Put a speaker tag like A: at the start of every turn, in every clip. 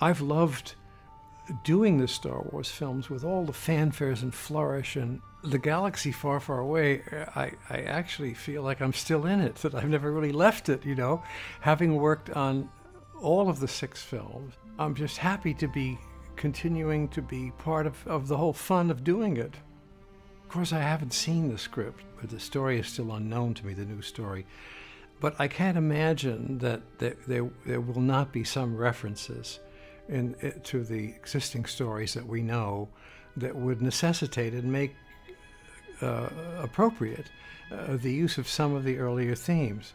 A: I've loved doing the Star Wars films with all the fanfares and flourish and the galaxy far, far away. I actually feel like I'm still in it, that I've never really left it, you know. Having worked on all of the 6 films, I'm just happy to be continuing to be part of the whole fun of doing it. Of course, I haven't seen the script, but the story is still unknown to me, the new story. But I can't imagine that there will not be some references to the existing stories that we know that would necessitate and make appropriate the use of some of the earlier themes,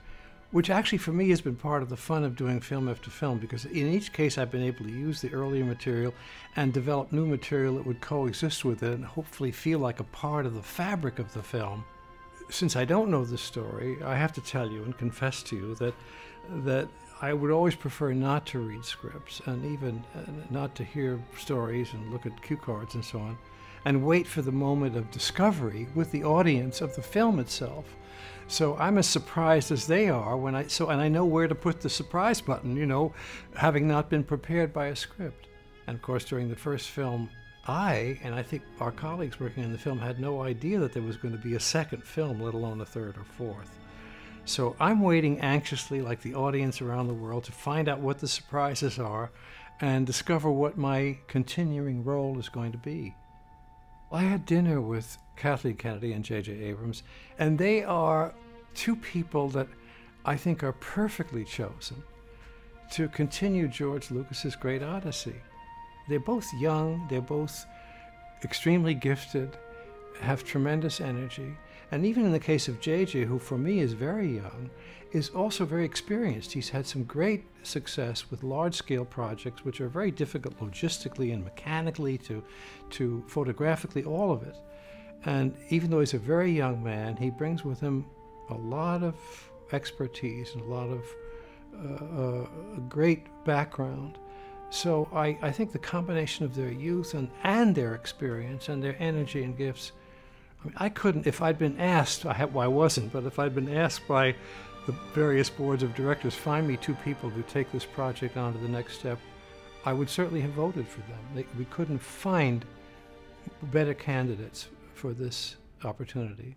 A: which actually for me has been part of the fun of doing film after film, because in each case I've been able to use the earlier material and develop new material that would coexist with it and hopefully feel like a part of the fabric of the film. Since I don't know the story, I have to tell you and confess to you that I would always prefer not to read scripts and even not to hear stories and look at cue cards and so on, and wait for the moment of discovery with the audience of the film itself. So I'm as surprised as they are and I know where to put the surprise button, you know, having not been prepared by a script. And of course, during the first film, and I think our colleagues working on the film had no idea that there was going to be a second film, let alone a third or fourth. So I'm waiting anxiously, like the audience around the world, to find out what the surprises are and discover what my continuing role is going to be. I had dinner with Kathleen Kennedy and J.J. Abrams, and they are 2 people that I think are perfectly chosen to continue George Lucas's great odyssey. They're both young, they're both extremely gifted, have tremendous energy, and even in the case of J.J., who for me is very young, is also very experienced. He's had some great success with large-scale projects, which are very difficult logistically and mechanically to photographically, all of it. And even though he's a very young man, he brings with him a lot of expertise and a lot of great background. So I think the combination of their youth and their experience and their energy and gifts, I mean, I couldn't, if I'd been asked, I wasn't, but if I'd been asked by the various boards of directors, find me 2 people to take this project on to the next step, I would certainly have voted for them. We couldn't find better candidates for this opportunity.